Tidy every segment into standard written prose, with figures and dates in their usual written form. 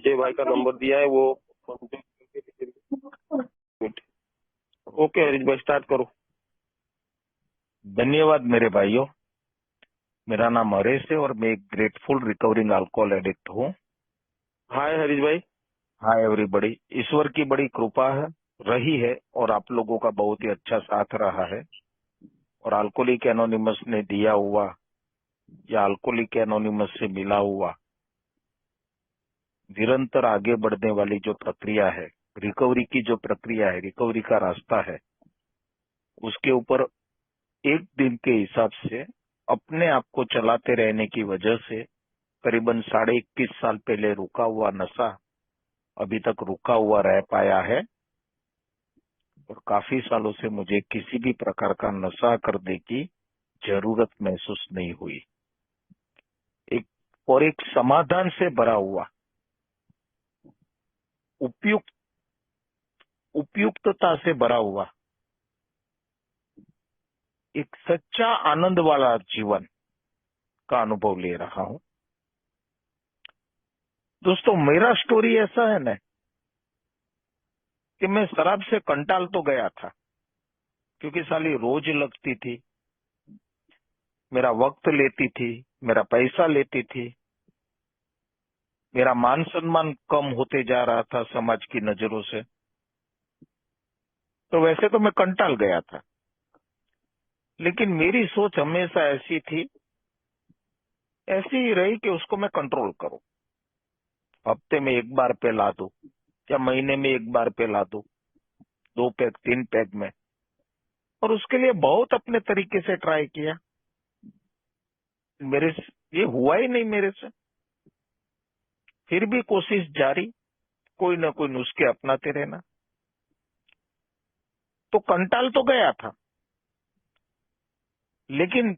विजय भाई का नंबर दिया है, वो कांटेक्ट करके। ओके हरीश भाई, स्टार्ट करो। धन्यवाद मेरे भाइयों। मेरा नाम हरीश है और मैं एक ग्रेटफुल रिकवरिंग अल्कोहल एडिक्ट हूँ। हाय हरीश भाई। Hi everybody. ईश्वर की बड़ी कृपा है, रही है, और आप लोगों का बहुत ही अच्छा साथ रहा है। और अल्कोहलिक एनोनिमस ने दिया हुआ या अल्कोहलिक एनोनिमस से मिला हुआ निरंतर आगे बढ़ने वाली जो प्रक्रिया है, रिकवरी की जो प्रक्रिया है, रिकवरी का रास्ता है, उसके ऊपर एक दिन के हिसाब से अपने आप को चलाते रहने की वजह से करीबन 21.5 साल पहले रुका हुआ नशा अभी तक रुका हुआ रह पाया है। और काफी सालों से मुझे किसी भी प्रकार का नशा करने की जरूरत महसूस नहीं हुई। एक समाधान से भरा हुआ, उपयुक्तता से भरा हुआ एक सच्चा आनंद वाला जीवन का अनुभव ले रहा हूं। दोस्तों, मेरा स्टोरी ऐसा है ना कि मैं शराब से कंटाल तो गया था, क्योंकि साली रोज लगती थी, मेरा वक्त लेती थी, मेरा पैसा लेती थी, मेरा मान सम्मान कम होते जा रहा था समाज की नजरों से। तो वैसे तो मैं कंटाल गया था, लेकिन मेरी सोच हमेशा ऐसी थी, ऐसी ही रही कि उसको मैं कंट्रोल करूं। हफ्ते में एक बार पे ला दूं या महीने में एक बार पे ला दूं, 2 पैक 3 पैक में। और उसके लिए बहुत अपने तरीके से ट्राई किया, मेरे से ये हुआ ही नहीं मेरे से। फिर भी कोशिश जारी, कोई ना कोई नुस्खे अपनाते रहना। तो कंटाल तो गया था, लेकिन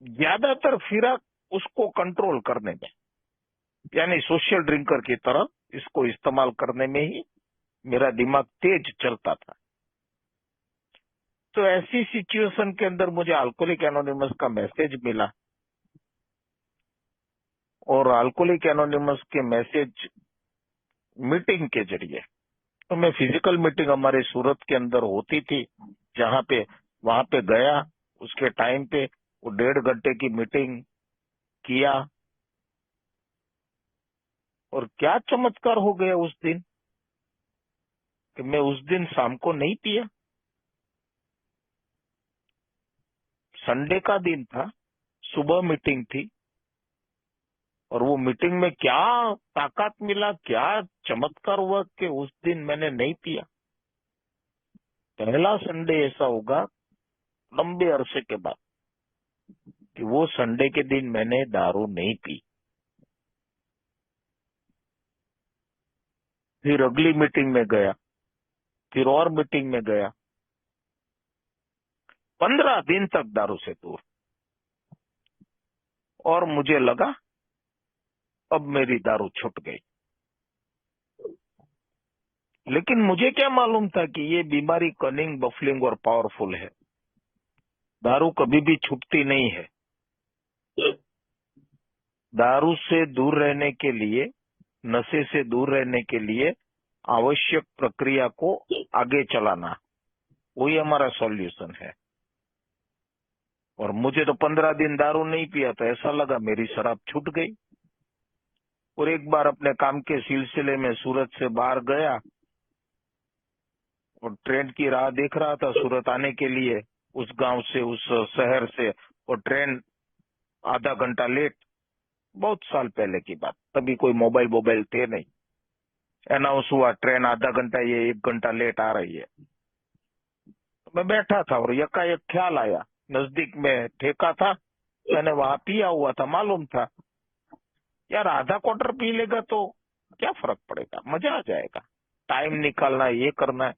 ज्यादातर फिरा उसको कंट्रोल करने में, यानी सोशल ड्रिंकर की तरह इसको इस्तेमाल करने में ही मेरा दिमाग तेज चलता था। तो ऐसी सिचुएशन के अंदर मुझे अल्कोहलिक एनोनिमस का मैसेज मिला, और अल्कोहलिक एनोनिमस के मैसेज मीटिंग के जरिए, तो मैं फिजिकल मीटिंग हमारे सूरत के अंदर होती थी, जहां पे वहां पे गया, उसके टाइम पे वो 1.5 घंटे की मीटिंग किया। और क्या चमत्कार हो गया उस दिन कि मैं उस दिन शाम को नहीं पिया। संडे का दिन था, सुबह मीटिंग थी, और वो मीटिंग में क्या ताकत मिला, क्या चमत्कार हुआ कि उस दिन मैंने नहीं पिया। पहला संडे ऐसा होगा लंबे अरसे के बाद कि वो संडे के दिन मैंने दारू नहीं पी। फिर अगली मीटिंग में गया, फिर और मीटिंग में गया, 15 दिन तक दारू से दूर। और मुझे लगा अब मेरी दारू छूट गई। लेकिन मुझे क्या मालूम था कि ये बीमारी कनिंग, बफलिंग और पावरफुल है। दारू कभी भी छूटती नहीं है। दारू से दूर रहने के लिए, नशे से दूर रहने के लिए आवश्यक प्रक्रिया को आगे चलाना, वही हमारा सॉल्यूशन है। और मुझे तो 15 दिन दारू नहीं पिया तो ऐसा लगा मेरी शराब छूट गई। और एक बार अपने काम के सिलसिले में सूरत से बाहर गया, और ट्रेन की राह देख रहा था सूरत आने के लिए, उस गांव से, उस शहर से। और ट्रेन आधा घंटा लेट। बहुत साल पहले की बात, तभी कोई मोबाइल थे नहीं। अनाउंस हुआ ट्रेन आधा घंटा, ये 1 घंटा लेट आ रही है। तो मैं बैठा था और यकायक ख्याल आया, नजदीक में ठेका था, मैंने वहां पिया हुआ था, मालूम था यार आधा क्वार्टर पी लेगा तो क्या फर्क पड़ेगा, मजा आ जाएगा। टाइम निकालना है, ये करना है।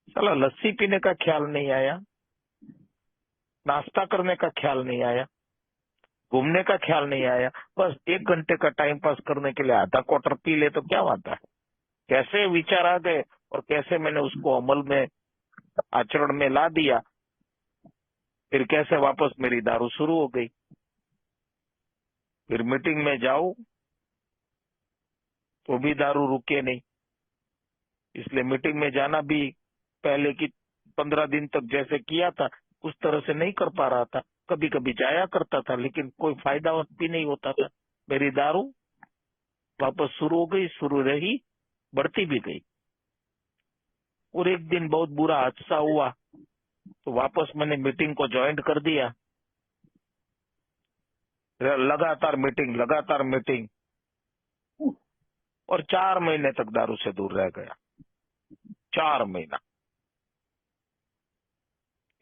साला लस्सी पीने का ख्याल नहीं आया, नाश्ता करने का ख्याल नहीं आया, घूमने का ख्याल नहीं आया। बस 1 घंटे का टाइम पास करने के लिए आधा क्वार्टर पी ले तो क्या बात है। कैसे विचार आ गए और कैसे मैंने उसको अमल में, आचरण में ला दिया। फिर कैसे वापस मेरी दारू शुरू हो गई। फिर मीटिंग में जाऊं, तो भी दारू रुके नहीं। इसलिए मीटिंग में जाना भी पहले की 15 दिन तक जैसे किया था उस तरह से नहीं कर पा रहा था। कभी कभी जाया करता था लेकिन कोई फायदा भी नहीं होता था। मेरी दारू वापस शुरू हो गई, शुरू रही, बढ़ती भी गई। और एक दिन बहुत बुरा हादसा हुआ तो वापस मैंने मीटिंग को ज्वाइन कर दिया। लगातार मीटिंग और 4 महीने तक दारू से दूर रह गया। 4 महीना,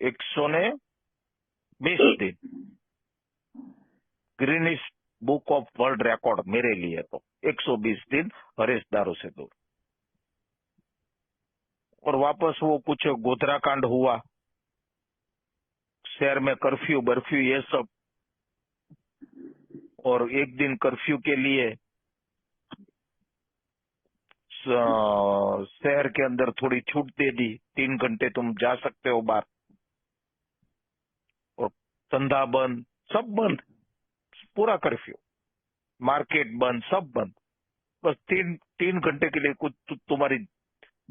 120 दिन, greenish book of world record मेरे लिए तो 120 दिन हरेश दारू से दूर। और वापस वो कुछ गोधरा कांड हुआ, शहर में कर्फ्यू बर्फ्यू ये सब। और एक दिन कर्फ्यू के लिए शहर के अंदर थोड़ी छूट दे दी, 3 घंटे तुम जा सकते हो बाहर। और धंधा बंद, सब बंद, पूरा कर्फ्यू, मार्केट बंद, सब बंद। बस 3 घंटे के लिए कुछ तुम्हारी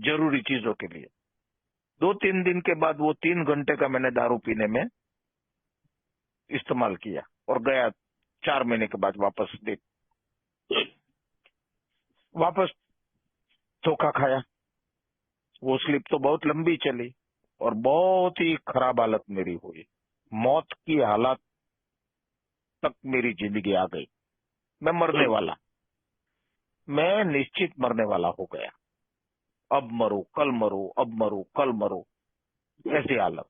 जरूरी चीजों के लिए। 2-3 दिन के बाद वो 3 घंटे का मैंने दारू पीने में इस्तेमाल किया और गया। 4 महीने के बाद वापस धोखा खाया। वो स्लिप तो बहुत लंबी चली और बहुत ही खराब हालत मेरी हुई। मौत की हालत तक मेरी जिंदगी आ गई। मैं मरने वाला, मैं निश्चित मरने वाला हो गया। अब मरो कल मरो, अब मरो कल मरो, ऐसी हालत।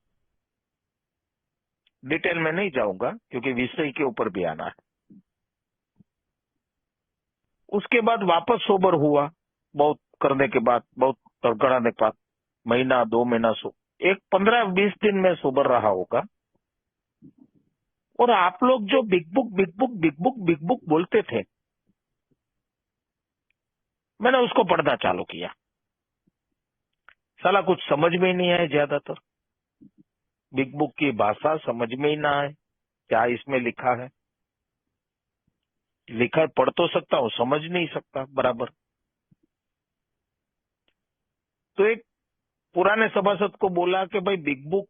डिटेल में नहीं जाऊंगा क्योंकि विषय के ऊपर भी आना है। उसके बाद वापस सोबर हुआ, बहुत करने के बाद, बहुत तड़गड़ाने के बाद, महीना 2 महीना एक 15-20 दिन में सोबर रहा होगा। और आप लोग जो बिग बुक बोलते थे, मैंने उसको पढ़ना चालू किया। साला कुछ समझ में ही नहीं आए, ज्यादातर बिग बुक की भाषा समझ में ही ना आए, क्या इसमें लिखा है। लिखा है पढ़ तो सकता हूँ, समझ नहीं सकता बराबर। तो एक पुराने सभासद को बोला कि भाई बिग बुक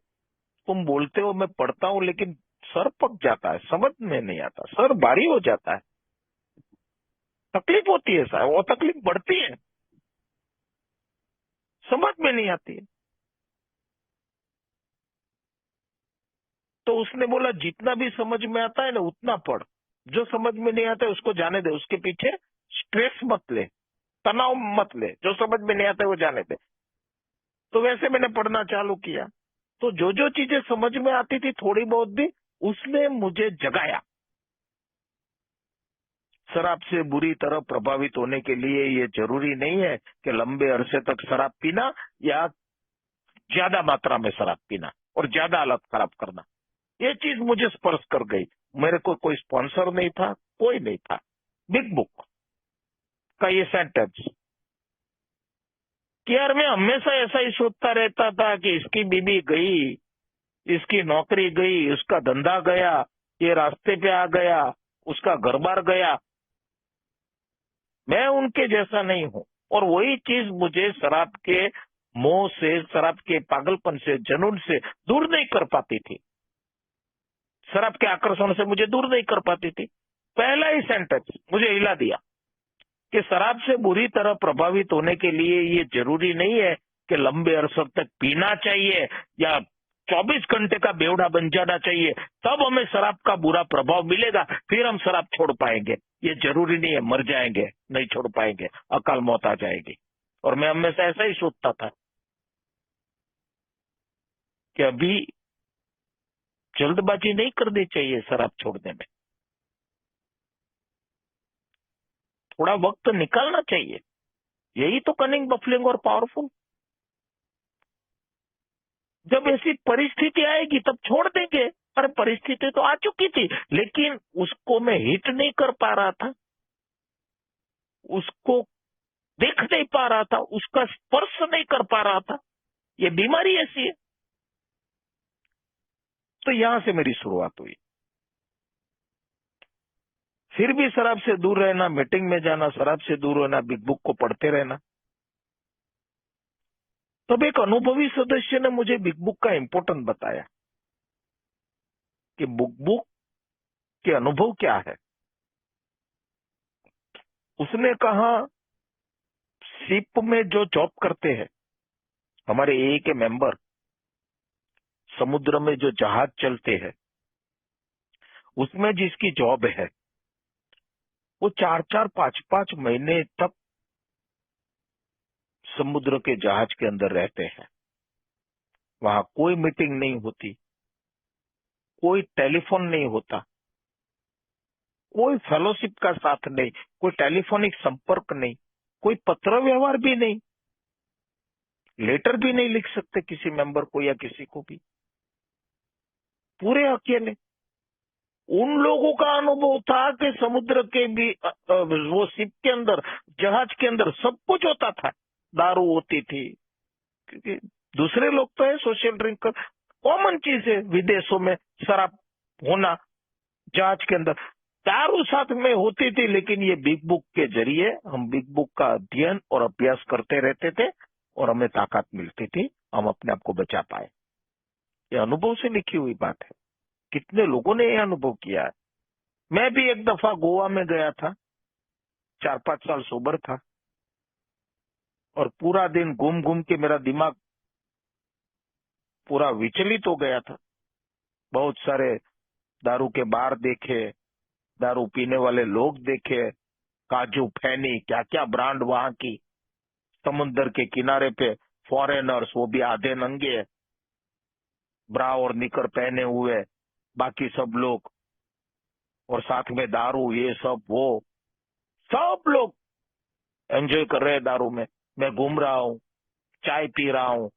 तुम बोलते हो, मैं पढ़ता हूँ, लेकिन सर पक जाता है, समझ में नहीं आता, सर भारी हो जाता है, तकलीफ होती है साहब, वो तकलीफ बढ़ती है, समझ में नहीं आती है। तो उसने बोला जितना भी समझ में आता है ना उतना पढ़, जो समझ में नहीं आता है उसको जाने दे, उसके पीछे स्ट्रेस मत ले, तनाव मत ले, जो समझ में नहीं आता है वो जाने दे। तो वैसे मैंने पढ़ना चालू किया। तो जो जो चीजें समझ में आती थी थोड़ी बहुत भी, उसने मुझे जगाया। शराब से बुरी तरह प्रभावित होने के लिए ये जरूरी नहीं है कि लंबे अरसे तक शराब पीना या ज्यादा मात्रा में शराब पीना और ज्यादा हालत खराब करना। ये चीज मुझे स्पर्श कर गई। मेरे को कोई स्पॉन्सर नहीं था, कोई नहीं था। बिग बुक का ये सेंटेंस कि यार मैं हमेशा ऐसा ही सोचता रहता था कि इसकी बीबी गई, इसकी नौकरी गई, उसका धंधा गया, ये रास्ते पे आ गया, उसका घर बार गया, मैं उनके जैसा नहीं हूं। और वही चीज मुझे शराब के मोह से, शराब के पागलपन से, जुनून से दूर नहीं कर पाती थी, शराब के आकर्षण से मुझे दूर नहीं कर पाती थी। पहला ही सेंटेंस मुझे हिला दिया कि शराब से बुरी तरह प्रभावित होने के लिए ये जरूरी नहीं है कि लंबे अरसे तक पीना चाहिए या 24 घंटे का बेवड़ा बन जाना चाहिए, तब हमें शराब का बुरा प्रभाव मिलेगा, फिर हम शराब छोड़ पाएंगे। ये जरूरी नहीं है, मर जाएंगे, नहीं छोड़ पाएंगे, अकाल मौत आ जाएगी। और मैं हमेशा ऐसा ही सोचता था कि अभी जल्दबाजी नहीं करनी चाहिए शराब छोड़ने में, थोड़ा वक्त निकालना चाहिए। यही तो कनिंग, बफलिंग और पावरफुल। जब ऐसी परिस्थिति आएगी तब छोड़ देंगे। अरे परिस्थिति तो आ चुकी थी, लेकिन उसको मैं हिट नहीं कर पा रहा था, उसको देख नहीं पा रहा था, उसका स्पर्श नहीं कर पा रहा था। ये बीमारी ऐसी है। तो यहां से मेरी शुरुआत हुई। फिर भी शराब से दूर रहना, मीटिंग में जाना, शराब से दूर रहना, बिग बुक को पढ़ते रहना। तब एक अनुभवी सदस्य ने मुझे बिग बुक का इम्पोर्टेंस बताया कि बुक बुक के अनुभव क्या है। उसने कहा, शिप में जो जॉब करते हैं हमारे ए के मेंबर, समुद्र में जो जहाज चलते हैं, उसमें जिसकी जॉब है वो 4-4, 5-5 महीने तक समुद्र के जहाज के अंदर रहते हैं। वहां कोई मीटिंग नहीं होती, कोई टेलीफोन नहीं होता, कोई फेलोशिप का साथ नहीं, कोई टेलीफोनिक संपर्क नहीं, कोई पत्र व्यवहार भी नहीं, लेटर भी नहीं लिख सकते किसी मेंबर को या किसी को भी, पूरे अकेले। उन लोगों का अनुभव था कि समुद्र के भी वो शिप के अंदर, जहाज के अंदर सब कुछ होता था। दारू होती थी, क्योंकि दूसरे लोग तो है सोशल ड्रिंक, कॉमन चीज है विदेशों में शराब होना, जहाज के अंदर दारू साथ में होती थी। लेकिन ये बिग बुक के जरिए हम बिग बुक का अध्ययन और अभ्यास करते रहते थे और हमें ताकत मिलती थी, हम अपने आप को बचा पाए। ये अनुभव से लिखी हुई बात है। कितने लोगों ने ये अनुभव किया है। मैं भी एक दफा गोवा में गया था, 4-5 साल सोबर था, और पूरा दिन घूम घूम के मेरा दिमाग पूरा विचलित हो गया था। बहुत सारे दारू के बार देखे, दारू पीने वाले लोग देखे, काजू फैनी, क्या क्या ब्रांड वहां की, समुद्र के किनारे पे फॉरेनर्स, वो भी आधे नंगे, ब्रा और निकर पहने हुए, बाकी सब लोग, और साथ में दारू, ये सब लोग एंजॉय कर रहे हैं दारू में। मैं घूम रहा हूँ, चाय पी रहा हूँ।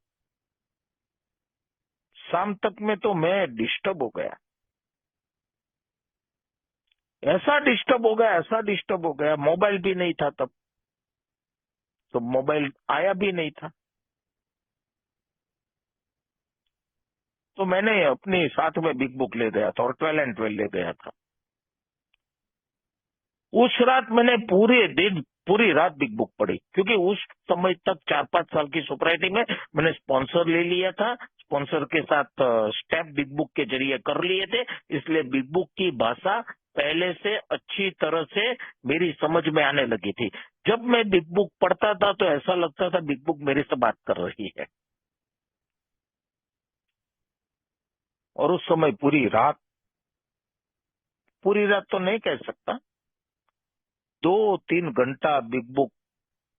शाम तक में तो मैं डिस्टर्ब हो गया, ऐसा डिस्टर्ब हो गया, ऐसा डिस्टर्ब हो गया। मोबाइल भी नहीं था तब, तो मोबाइल आया भी नहीं था। तो मैंने अपने साथ में बिग बुक ले गया था और 12 एंड 12 ले गया था। उस रात मैंने पूरे दिन, पूरी रात बिग बुक पढ़ी, क्योंकि उस समय तक 4-5 साल की सोसाइटी में मैंने स्पॉन्सर ले लिया था, स्पॉन्सर के साथ स्टेप बिग बुक के जरिए कर लिए थे। इसलिए बिग बुक की भाषा पहले से अच्छी तरह से मेरी समझ में आने लगी थी। जब मैं बिग बुक पढ़ता था तो ऐसा लगता था बिग बुक मेरे से बात कर रही है। और उस समय पूरी रात तो नहीं कह सकता, 2-3 घंटा बिग बुक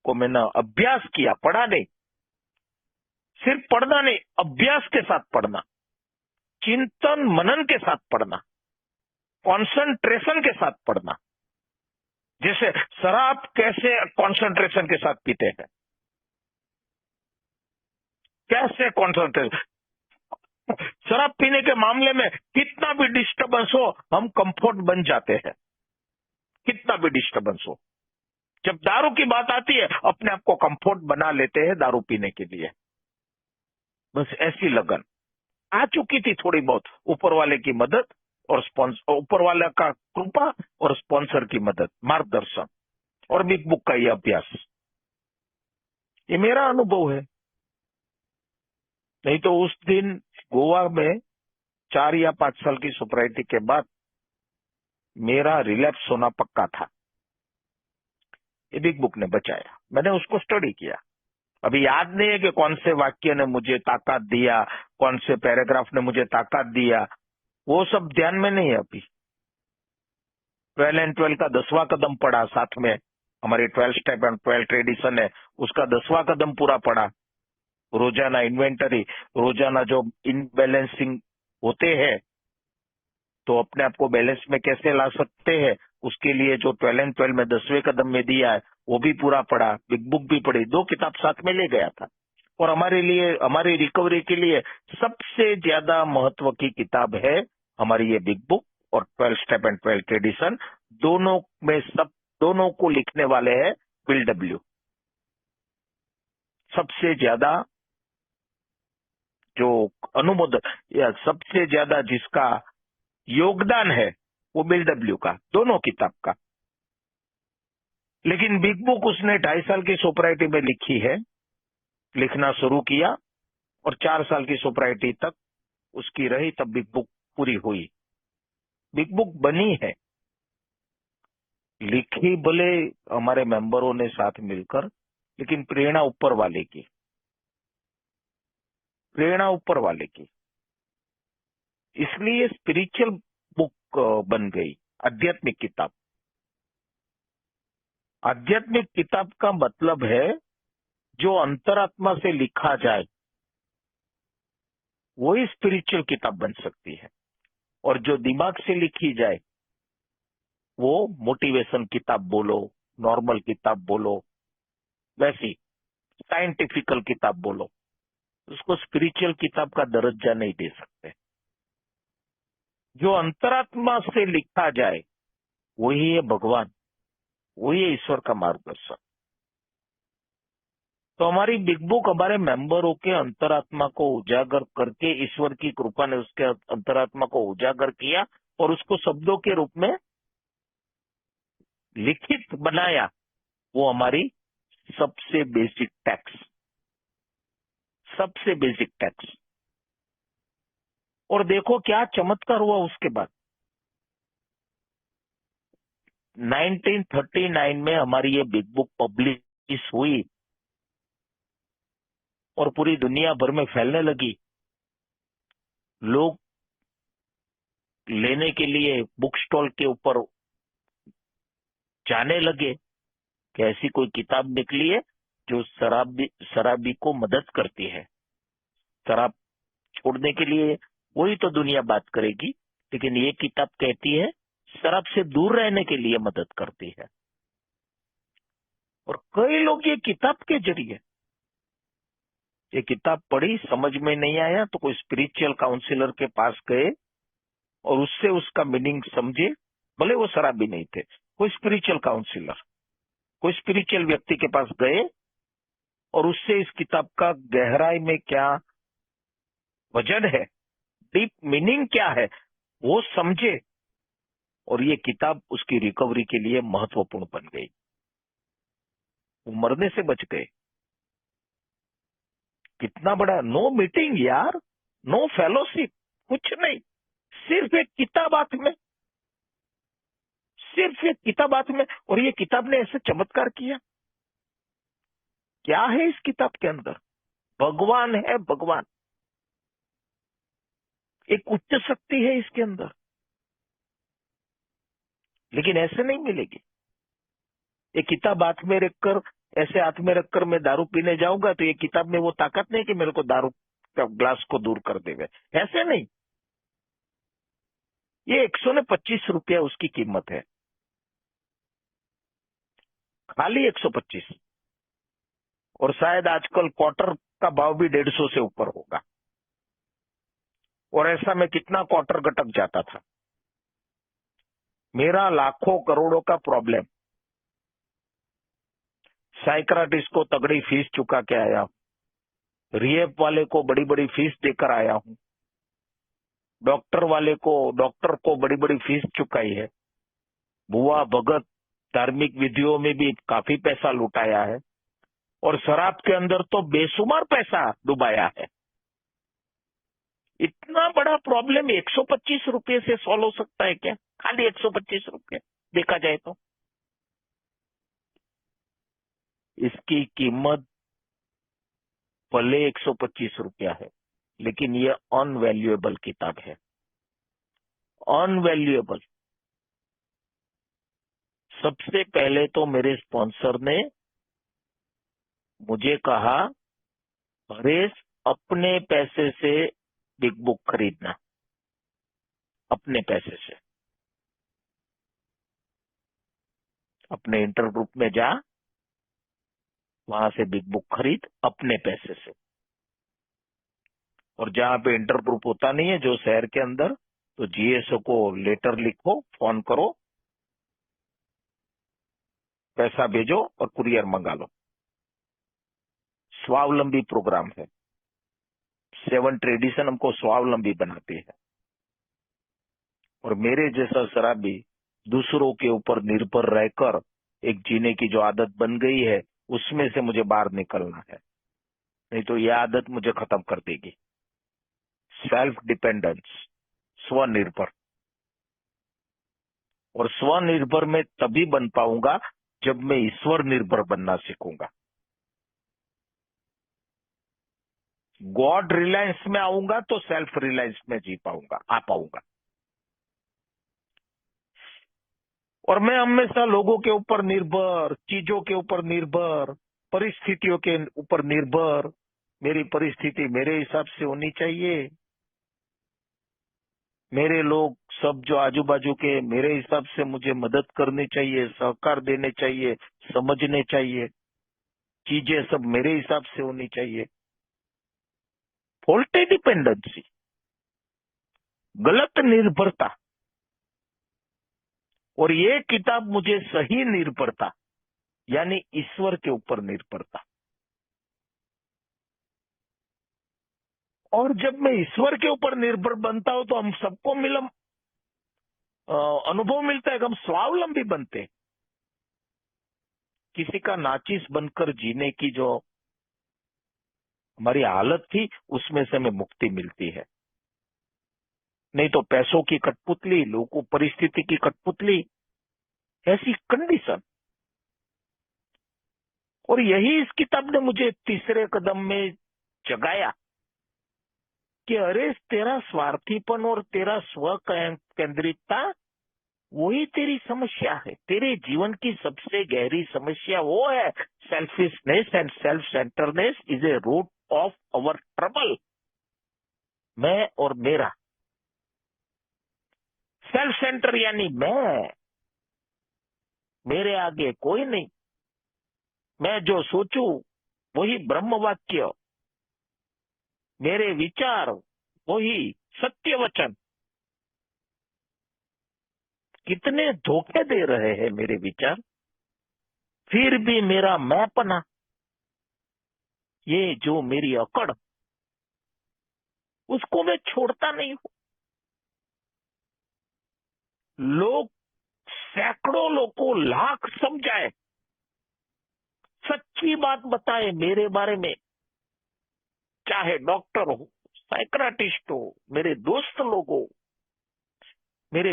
को मैंने अभ्यास किया, पढ़ा नहीं, सिर्फ पढ़ना नहीं, अभ्यास के साथ पढ़ना, चिंतन मनन के साथ पढ़ना, कंसंट्रेशन के साथ पढ़ना। जैसे शराब कैसे कंसंट्रेशन के साथ पीते हैं, कैसे कंसंट्रेशन, शराब पीने के मामले में कितना भी डिस्टर्बेंस हो हम कंफर्ट बन जाते हैं, कितना भी डिस्टर्बेंस हो। जब दारू की बात आती है अपने आप को कंफर्ट बना लेते हैं दारू पीने के लिए। बस ऐसी लगन आ चुकी थी थोड़ी बहुत, ऊपर वाले की मदद और ऊपर वाले का कृपा और स्पॉन्सर की मदद, मार्गदर्शन और बिग बुक का ये अभ्यास। ये मेरा अनुभव है। नहीं तो उस दिन गोवा में 4 या 5 साल की सोब्राइटी के बाद मेरा रिलैप्स होना पक्का था। ये बिग बुक ने बचाया, मैंने उसको स्टडी किया। अभी याद नहीं है कि कौन से वाक्य ने मुझे ताकत दिया, कौन से पैराग्राफ ने मुझे ताकत दिया, वो सब ध्यान में नहीं है अभी। 12 एंड 12 का 10वां कदम पढ़ा, साथ में हमारी 12 स्टेप एंड 12 ट्रेडिशन है, उसका 10वां कदम पूरा पढ़ा। रोजाना इन्वेंटरी, रोजाना जो इनबैलेंसिंग होते हैं तो अपने आप को बैलेंस में कैसे ला सकते हैं, उसके लिए जो 12 एंड 12 में 10वें कदम में दिया है वो भी पूरा पढ़ा, बिग बुक भी पढ़ी, 2 किताब साथ में ले गया था। और हमारे लिए, हमारी रिकवरी के लिए सबसे ज्यादा महत्व की किताब है हमारी ये बिग बुक और 12 स्टेप एंड 12 ट्रेडिशन। दोनों को लिखने वाले हैं बिल डब्ल्यू। सबसे ज्यादा जो अनुमोदन या सबसे ज्यादा जिसका योगदान है वो बिल डब्ल्यू का, दोनों किताब का। लेकिन बिग बुक उसने 2.5 साल की सोपराइटी में लिखी है, लिखना शुरू किया और 4 साल की सोपराइटी तक उसकी रही, तब बिग बुक पूरी हुई। बिग बुक बनी है, लिखी भले हमारे मेंबरों ने साथ मिलकर, लेकिन प्रेरणा ऊपर वाले की, प्रेरणा ऊपर वाले की। इसलिए स्पिरिचुअल बुक बन गई, आध्यात्मिक किताब। आध्यात्मिक किताब का मतलब है जो अंतरात्मा से लिखा जाए वही स्पिरिचुअल किताब बन सकती है, और जो दिमाग से लिखी जाए वो मोटिवेशन किताब बोलो, नॉर्मल किताब बोलो, वैसी साइंटिफिकल किताब बोलो, उसको स्पिरिचुअल किताब का दर्जा नहीं दे सकते। जो अंतरात्मा से लिखा जाए वही है भगवान, वही है ईश्वर का मार्गदर्शन। तो हमारी बिग बुक हमारे मेंबरों के अंतरात्मा को उजागर करके, ईश्वर की कृपा ने उसके अंतरात्मा को उजागर किया और उसको शब्दों के रूप में लिखित बनाया। वो हमारी सबसे बेसिक टैक्स, सबसे बेसिक टैक्स। और देखो क्या चमत्कार हुआ उसके बाद। 1939 में हमारी ये बिग बुक पब्लिश हुई और पूरी दुनिया भर में फैलने लगी। लोग लेने के लिए बुक स्टॉल के ऊपर जाने लगे कि ऐसी कोई किताब निकली है जो शराबी को मदद करती है। शराब छोड़ने के लिए वही तो दुनिया बात करेगी, लेकिन ये किताब कहती है शराब से दूर रहने के लिए मदद करती है। और कई लोग ये किताब के जरिए, ये किताब पढ़ी, समझ में नहीं आया तो कोई स्पिरिचुअल काउंसलर के पास गए और उससे उसका मीनिंग समझे, भले वो शराबी नहीं थे। कोई स्पिरिचुअल काउंसलर, कोई स्पिरिचुअल व्यक्ति के पास गए और उससे इस किताब का गहराई में क्या वजन है, डीप मीनिंग क्या है, वो समझे और ये किताब उसकी रिकवरी के लिए महत्वपूर्ण बन गई। वो मरने से बच गए। कितना बड़ा, नो मीटिंग यार, नो फेलोशिप, कुछ नहीं, सिर्फ एक किताब हाथ में, सिर्फ एक किताब हाथ में। और ये किताब ने ऐसे चमत्कार किया। क्या है इस किताब के अंदर? भगवान है, भगवान। एक उच्च शक्ति है इसके अंदर, लेकिन ऐसे नहीं मिलेगी। ये किताब हाथ में रखकर, ऐसे हाथ में रखकर मैं दारू पीने जाऊंगा तो ये किताब में वो ताकत नहीं कि मेरे को दारू का ग्लास को दूर कर देवे, ऐसे नहीं। ये 125 रुपया उसकी कीमत है, खाली 125। और शायद आजकल क्वार्टर का भाव भी 150 से ऊपर होगा। और ऐसा में कितना क्वार्टर गटक जाता था। मेरा लाखों करोड़ों का प्रॉब्लम, साइक्राटिस्ट को तगड़ी फीस चुका के आया हूं, रिएप वाले को बड़ी बड़ी फीस देकर आया हूं, डॉक्टर को बड़ी बड़ी फीस चुकाई है, बुआ भगत धार्मिक विधियों में भी काफी पैसा लुटाया है, और शराब के अंदर तो बेशुमार पैसा डुबाया है। इतना बड़ा प्रॉब्लम 125 रुपए से सॉल्व हो सकता है क्या? खाली 125 रुपए देखा जाए तो। इसकी कीमत भले 125 रुपया है, लेकिन ये अनवैल्यूएबल किताब है, अनवैल्यूएबल। सबसे पहले तो मेरे स्पॉन्सर ने मुझे कहा, हरेश अपने पैसे से बिग बुक खरीदना, अपने पैसे से। अपने इंटर ग्रुप में जा, वहां से बिग बुक खरीद अपने पैसे से। और जहां पे इंटर ग्रुप होता नहीं है जो शहर के अंदर, तो जीएसओ को लेटर लिखो, फोन करो, पैसा भेजो और कुरियर मंगा लो। स्वावलंबी प्रोग्राम है। 7 ट्रेडिशन हमको स्वावलंबी बनाती है। और मेरे जैसा शराबी दूसरों के ऊपर निर्भर रहकर एक जीने की जो आदत बन गई है, उसमें से मुझे बाहर निकलना है, नहीं तो यह आदत मुझे खत्म कर देगी। सेल्फ डिपेंडेंस, स्वनिर्भर। और स्वनिर्भर में तभी बन पाऊंगा जब मैं ईश्वर निर्भर बनना सीखूंगा। गॉड रिलायंस में आऊंगा तो सेल्फ रिलायंस में जी पाऊंगा, आ पाऊंगा। और मैं हमेशा लोगों के ऊपर निर्भर, चीजों के ऊपर निर्भर, परिस्थितियों के ऊपर निर्भर। मेरी परिस्थिति मेरे हिसाब से होनी चाहिए, मेरे लोग सब जो आजू बाजू के मेरे हिसाब से मुझे मदद करनी चाहिए, सहकार देने चाहिए, समझने चाहिए, चीजें सब मेरे हिसाब से होनी चाहिए। फॉल्टी डिपेंडेंसी, गलत निर्भरता। और ये किताब मुझे सही निर्भरता यानी ईश्वर के ऊपर निर्भरता। और जब मैं ईश्वर के ऊपर निर्भर बनता हूं तो हम सबको अनुभव मिलता है कि हम स्वावलंबी बनते हैं। किसी का नाचिस बनकर जीने की जो हमारी हालत थी, उसमें से हमें मुक्ति मिलती है। नहीं तो पैसों की कठपुतली, लोगों परिस्थिति की कठपुतली, ऐसी कंडीशन। और यही इस किताब ने मुझे तीसरे कदम में जगाया कि अरे तेरा स्वार्थीपन और तेरा स्व केंद्रितता वही तेरी समस्या है। तेरे जीवन की सबसे गहरी समस्या वो है। Selfishness and self centredness is a root of our trouble. मैं और मेरा। सेल्फ सेंटर यानी मैं, मेरे आगे कोई नहीं, मैं जो सोचूं वही ब्रह्म वाक्य, मेरे विचार वही सत्य वचन। कितने धोखे दे रहे हैं मेरे विचार, फिर भी मेरा मैंपना, ये जो मेरी अकड़, उसको मैं छोड़ता नहीं हूं। लोग सैकड़ों लोग को लाख समझाए, सच्ची बात बताए मेरे बारे में, चाहे डॉक्टर हो, साइक्राटिस्ट हो, मेरे दोस्त लोग हो, मेरे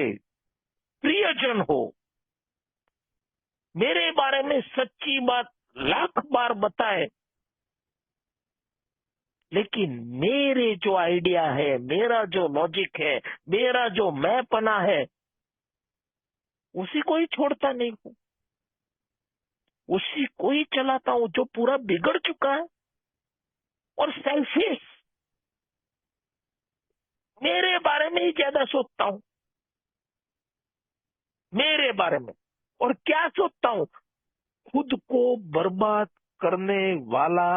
प्रियजन हो, मेरे बारे में सच्ची बात लाख बार बताए, लेकिन मेरे जो आइडिया है, मेरा जो लॉजिक है, मेरा जो मैंपना है, उसी को ही छोड़ता नहीं हूं, उसी को ही चलाता हूं जो पूरा बिगड़ चुका है। और सेल्फिश, मेरे बारे में ही ज्यादा सोचता हूं, मेरे बारे में। और क्या सोचता हूं? खुद को बर्बाद करने वाला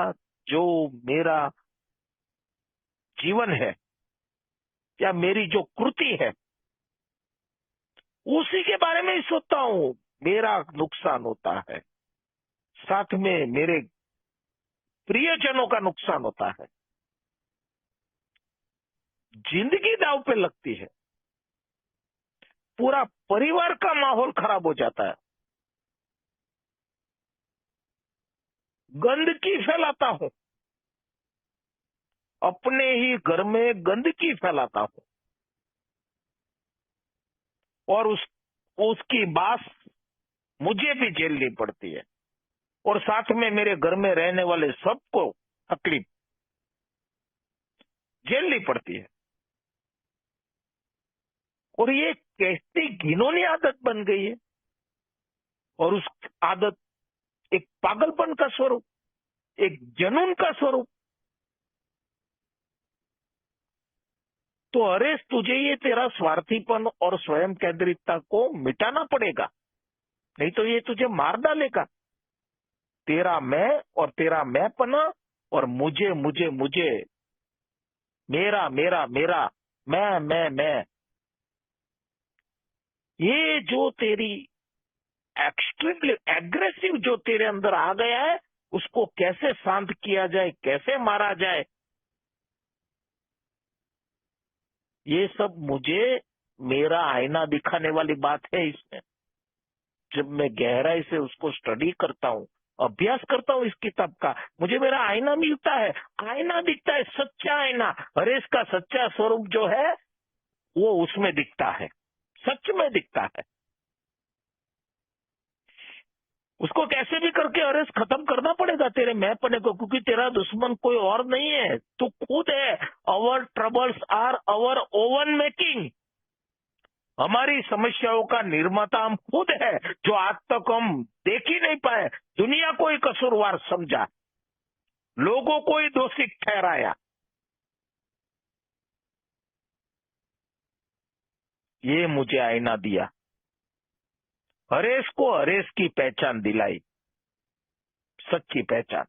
जो मेरा जीवन है या मेरी जो कृति है, उसी के बारे में ही सोचता हूं। मेरा नुकसान होता है, साथ में मेरे प्रियजनों का नुकसान होता है, जिंदगी दांव पे लगती है, पूरा परिवार का माहौल खराब हो जाता है, गंदगी फैलाता हूं, अपने ही घर में गंदगी फैलाता हूं। और उसकी बात मुझे भी झेलनी पड़ती है, और साथ में मेरे घर में रहने वाले सबको तकलीफ झेलनी पड़ती है। और ये कैसी घिनौनी आदत बन गई है। और उस आदत एक पागलपन का स्वरूप, एक जुनून का स्वरूप। तो अरे तुझे ये तेरा स्वार्थीपन और स्वयं केंद्रितता को मिटाना पड़ेगा, नहीं तो ये तुझे मार डालेगा। तेरा मैं और तेरा मैंपना और मुझे मुझे मुझे, मेरा मेरा मेरा, मैं, ये जो तेरी एक्सट्रीमली एग्रेसिव जो तेरे अंदर आ गया है, उसको कैसे शांत किया जाए, कैसे मारा जाए, ये सब मुझे मेरा आईना दिखाने वाली बात है इसमें। जब मैं गहराई से उसको स्टडी करता हूँ, अभ्यास करता हूँ इस किताब का, मुझे मेरा आईना मिलता है, आईना दिखता है, सच्चा आईना। हरेश का सच्चा स्वरूप जो है वो उसमें दिखता है, सच में दिखता है। उसको कैसे भी करके हरेश खत्म करना पड़ेगा तेरे मैंपने को, क्योंकि तेरा दुश्मन कोई और नहीं है, तू खुद है। Our troubles are our own making. हमारी समस्याओं का निर्माता हम खुद है, जो आज तक हम देख ही नहीं पाए। दुनिया को ही कसूरवार समझा, लोगों को ही दोषी ठहराया। ये मुझे आईना दिया, हरेश को हरेश की पहचान दिलाई, सच्ची पहचान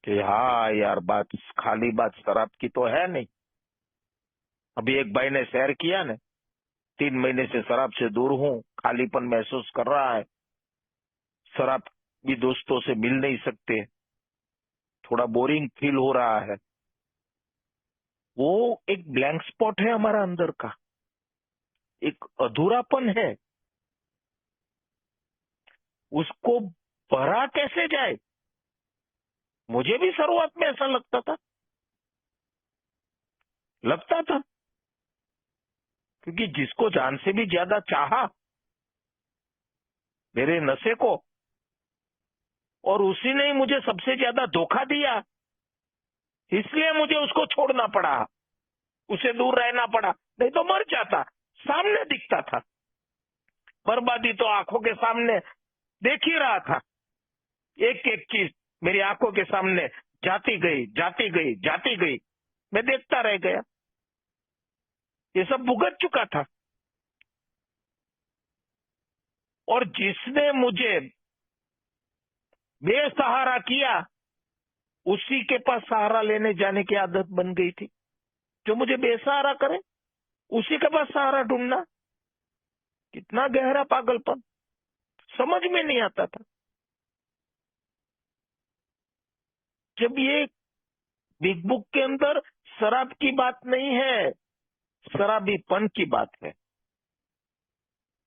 कि हाँ यार, बात खाली बात शराब की तो है नहीं। अभी एक भाई ने शेयर किया ने, 3 महीने से शराब से दूर हूं, खालीपन महसूस कर रहा है, शराब भी दोस्तों से मिल नहीं सकते, थोड़ा बोरिंग फील हो रहा है। वो एक ब्लैंक स्पॉट है हमारा अंदर का, एक अधूरापन है, उसको भरा कैसे जाए। मुझे भी शुरुआत में ऐसा लगता था, क्योंकि जिसको जान से भी ज्यादा चाहा मेरे नशे को, और उसी ने ही मुझे सबसे ज्यादा धोखा दिया, इसलिए मुझे उसको छोड़ना पड़ा, उसे दूर रहना पड़ा, नहीं तो मर जाता। सामने दिखता था, बर्बादी तो आंखों के सामने देख ही रहा था। एक एक चीज मेरी आंखों के सामने जाती गई, जाती गई, जाती गई, मैं देखता रह गया। ये सब भुगत चुका था। और जिसने मुझे बेसहारा किया, उसी के पास सहारा लेने जाने की आदत बन गई थी। जो मुझे बेसहारा करे, उसी के पास सहारा ढूंढना, कितना गहरा पागलपन, समझ में नहीं आता था। जब ये बिग बुक के अंदर शराब की बात नहीं है, शराबीपन की बात है,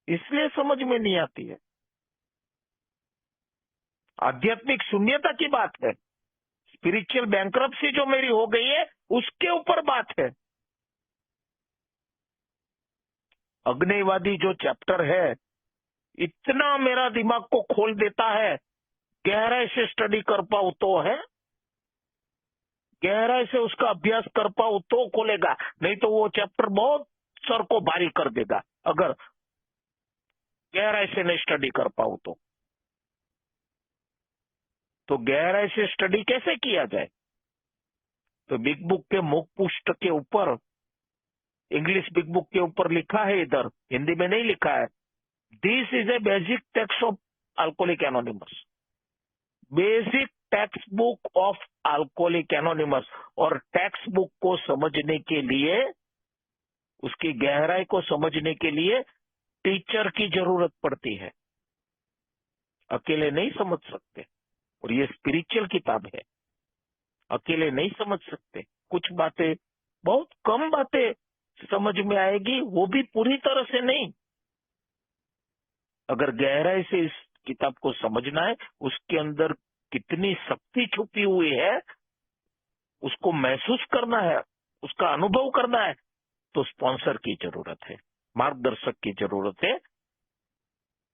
इसलिए समझ में नहीं आती है। आध्यात्मिक शून्यता की बात है, स्पिरिचुअल बैंक्रप्सी जो मेरी हो गई है उसके ऊपर बात है। अग्निवादी जो चैप्टर है, इतना मेरा दिमाग को खोल देता है। गहराई से स्टडी कर पाऊं तो है, गहराई से उसका अभ्यास कर पाऊं तो खोलेगा, नहीं तो वो चैप्टर बहुत सर को भारी कर देगा, अगर गहराई से नहीं स्टडी कर पाऊं तो गहराई से स्टडी कैसे किया जाए। तो बिग बुक के मुख पुष्ट के ऊपर, इंग्लिश बिग बुक के ऊपर लिखा है, इधर हिंदी में नहीं लिखा है, this is a basic text of alcoholic anonymous, basic text book of alcoholic anonymous. और टेक्स्ट बुक को समझने के लिए, उसकी गहराई को समझने के लिए टीचर की जरूरत पड़ती है, अकेले नहीं समझ सकते। और ये स्पिरिचुअल किताब है, अकेले नहीं समझ सकते। कुछ बातें, बहुत कम बातें समझ में आएगी, वो भी पूरी तरह से नहीं। अगर गहराई से इस किताब को समझना है, उसके अंदर कितनी शक्ति छुपी हुई है, उसको महसूस करना है, उसका अनुभव करना है, तो स्पॉन्सर की जरूरत है, मार्गदर्शक की जरूरत है,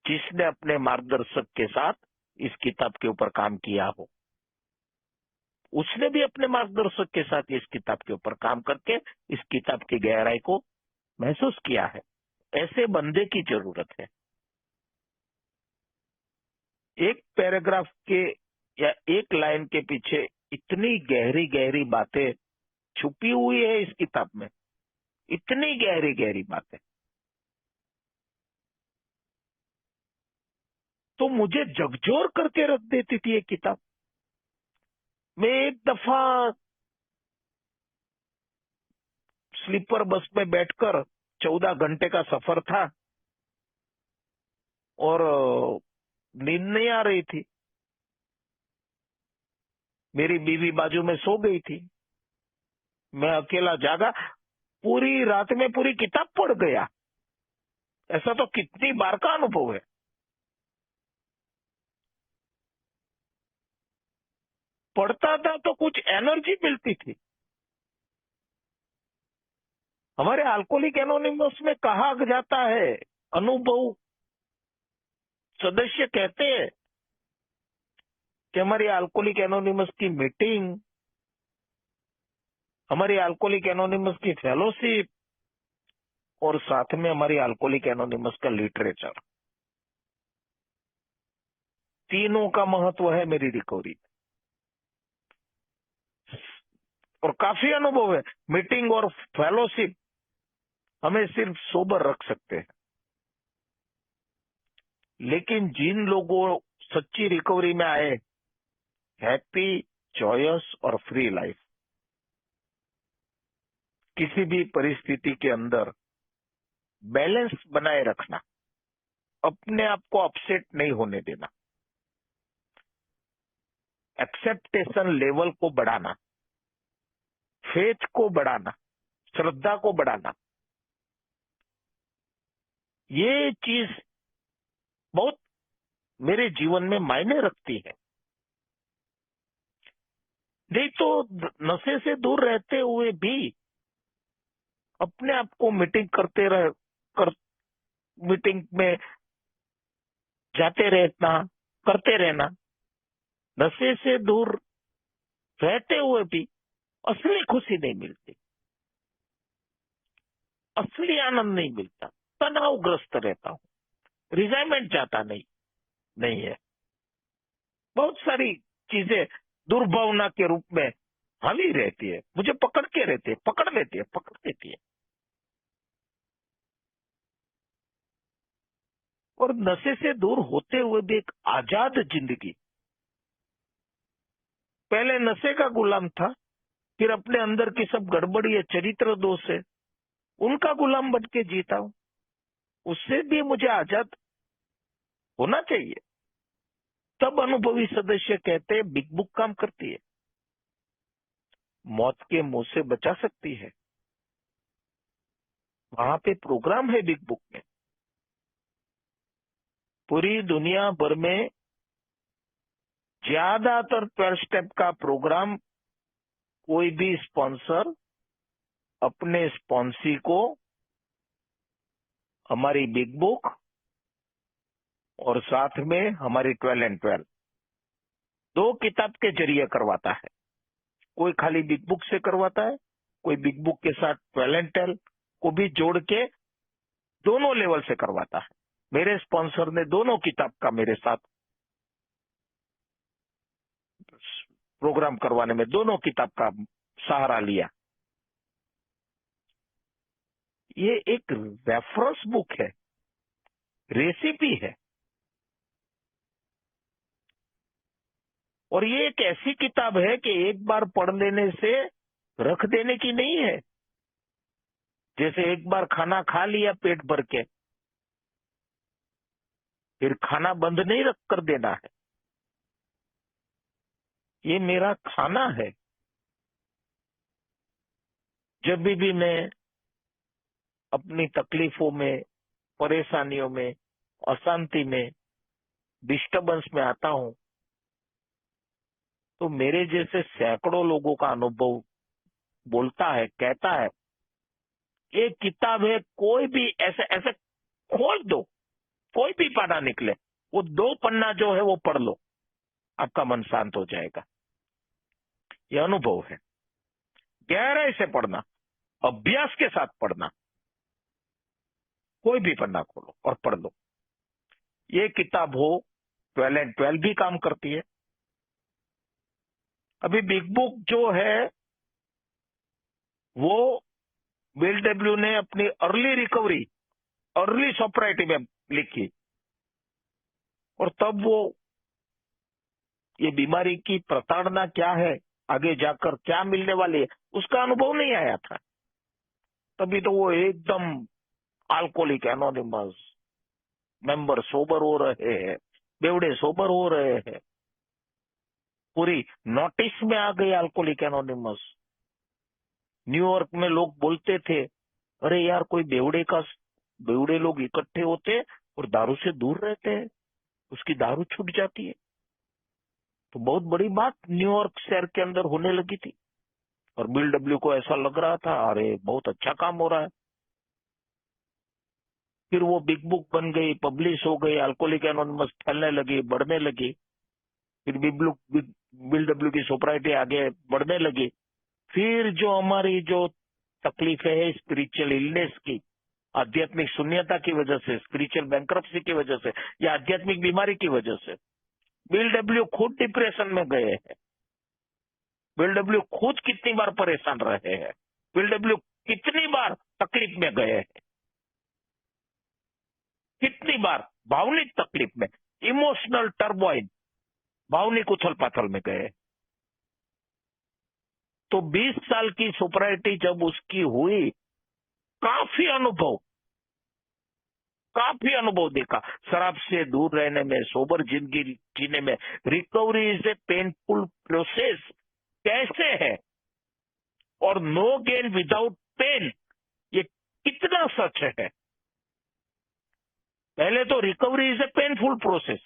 जिसने अपने मार्गदर्शक के साथ इस किताब के ऊपर काम किया हो। उसने भी अपने मार्गदर्शक के साथ इस किताब के ऊपर काम करके इस किताब की गहराई को महसूस किया है। ऐसे बंदे की जरूरत है। एक पैराग्राफ के या एक लाइन के पीछे इतनी गहरी गहरी बातें छुपी हुई है इस किताब में, इतनी गहरी गहरी बातें। तो मुझे झकझोर करके रख देती थी ये किताब। मैं एक दफा स्लीपर बस में बैठकर, 14 घंटे का सफर था, और नींद नहीं आ रही थी। मेरी बीवी बाजू में सो गई थी, मैं अकेला जागा। पूरी रात में पूरी किताब पढ़ गया। ऐसा तो कितनी बार का अनुभव है। पढ़ता था तो कुछ एनर्जी मिलती थी। हमारे अल्कोहलिक एनोनिमस में कहा जाता है, अनुभव सदस्य कहते हैं कि हमारी अल्कोहलिक एनोनिमस की मीटिंग, हमारी अल्कोहलिक एनोनिमस की फेलोशिप और साथ में हमारी अल्कोहलिक एनोनिमस का लिटरेचर, तीनों का महत्व है मेरी रिकवरी। और काफी अनुभव है। मीटिंग और फेलोशिप हमें सिर्फ सोबर रख सकते हैं, लेकिन जिन लोगों सच्ची रिकवरी में आए, हैप्पी, जॉयस और फ्री लाइफ, किसी भी परिस्थिति के अंदर बैलेंस बनाए रखना, अपने आप को अपसेट नहीं होने देना, एक्सेप्टेशन लेवल को बढ़ाना, फेथ को बढ़ाना, श्रद्धा को बढ़ाना, ये चीज बहुत मेरे जीवन में मायने रखती है। नहीं तो नशे से दूर रहते हुए भी अपने आप को मीटिंग मीटिंग में जाते रहना, करते रहना, नशे से दूर रहते हुए भी असली खुशी नहीं मिलती, असली आनंद नहीं मिलता, तनावग्रस्त रहता हूं, रिजाइनमेंट जाता नहीं है। बहुत सारी चीजें दुर्भावना के रूप में हावी रहती है, मुझे पकड़ के रहती है, पकड़ लेती है, पकड़ लेती है। और नशे से दूर होते हुए भी एक आजाद जिंदगी। पहले नशे का गुलाम था, फिर अपने अंदर की सब गड़बड़ी है, चरित्र दोष है, उनका गुलाम बन के जीता हूं। उससे भी मुझे आजाद होना चाहिए। तब अनुभवी सदस्य कहते हैं बिग बुक काम करती है, मौत के मुंह से बचा सकती है। वहां पे प्रोग्राम है बिग बुक में। पूरी दुनिया भर में ज्यादातर 12 स्टेप का प्रोग्राम कोई भी स्पॉन्सर अपने स्पॉन्सी को हमारी बिग बुक और साथ में हमारी 12 एंड 12 दो किताब के जरिए करवाता है। कोई खाली बिग बुक से करवाता है, कोई बिग बुक के साथ 12 एंड 12 को भी जोड़ के दोनों लेवल से करवाता है। मेरे स्पॉन्सर ने दोनों किताब का मेरे साथ प्रोग्राम करवाने में दोनों किताब का सहारा लिया। ये एक रेफरेंस बुक है, रेसिपी है, और ये एक ऐसी किताब है कि एक बार पढ़ लेने से रख देने की नहीं है। जैसे एक बार खाना खा लिया पेट भर के, फिर खाना बंद नहीं रख कर देना है। ये मेरा खाना है। जब भी मैं अपनी तकलीफों में, परेशानियों में, अशांति में, डिस्टर्बेंस में आता हूं, तो मेरे जैसे सैकड़ों लोगों का अनुभव बोलता है, कहता है, एक किताब है, कोई भी ऐसे ऐसे खोल दो, कोई भी पन्ना निकले, वो 2 पन्ना जो है वो पढ़ लो, आपका मन शांत हो जाएगा। यह अनुभव है। गहराई से पढ़ना, अभ्यास के साथ पढ़ना, कोई भी पन्ना खोलो और पढ़ लो। ये किताब हो 12 एंड 12 भी काम करती है। अभी बिग बुक जो है वो बिल डब्ल्यू ने अपनी अर्ली रिकवरी, अर्ली सॉपराइटी में लिखी, और तब वो ये बीमारी की प्रताड़ना क्या है, आगे जाकर क्या मिलने वाली है, उसका अनुभव नहीं आया था। तभी तो वो एकदम अल्कोहलिक एनोनिमस मेंबर सोबर हो रहे हैं, बेवड़े सोबर हो रहे हैं, पूरी नोटिस में आ गई अल्कोहलिक एनोनिमस। न्यूयॉर्क में लोग बोलते थे अरे यार, कोई बेवड़े लोग इकट्ठे होते और दारू से दूर रहते हैं, उसकी दारू छूट जाती है। तो बहुत बड़ी बात न्यूयॉर्क शहर के अंदर होने लगी थी। और बीएलडब्ल्यू को ऐसा लग रहा था, अरे बहुत अच्छा काम हो रहा है। फिर वो बिग बुक बन गई, पब्लिश हो गई, अल्कोहलिक एनोनिमस फैलने लगी, बढ़ने लगी। फिर बीएलडब्ल्यू की सोसाइटी आगे बढ़ने लगी। फिर जो हमारी जो तकलीफें है स्पिरिचुअल इलनेस की, आध्यात्मिक शून्यता की वजह से, स्पिरिचुअल बैंक्रप्सी की वजह से, या आध्यात्मिक बीमारी की वजह से बीएलडब्ल्यू खुद डिप्रेशन में गए हैं। बीएलडब्ल्यू खुद कितनी बार परेशान रहे हैं। बीएलडब्ल्यू कितनी बार तकलीफ में गए हैं, कितनी बार भावनिक तकलीफ में, इमोशनल टर्मोइल, भावनिक उथल पाथल में गए। तो 20 साल की सोपराइटी जब उसकी हुई, काफी अनुभव देखा। शराब से दूर रहने में, सोबर जिंदगी जीने में, recovery is a painful process कैसे है, और नो गेन विदाउट पेन, ये कितना सच है। पहले तो recovery is a painful process,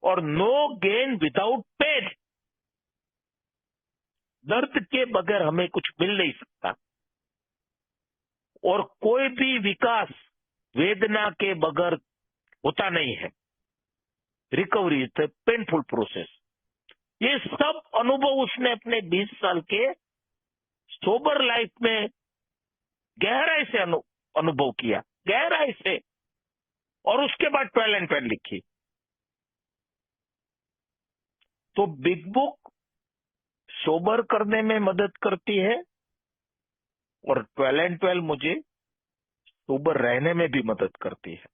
और नो गेन विदाउट पेन, दर्द के बगैर हमें कुछ मिल नहीं सकता। और कोई भी विकास वेदना के बगैर होता नहीं है। Recovery is a painful process. ये सब अनुभव उसने अपने 20 साल के सोबर लाइफ में गहराई से अनुभव किया, गहराई से। और उसके बाद 12 एंड 12 लिखी। तो बिग बुक सोबर करने में मदद करती है, और 12 एंड 12 मुझे सोबर रहने में भी मदद करती है।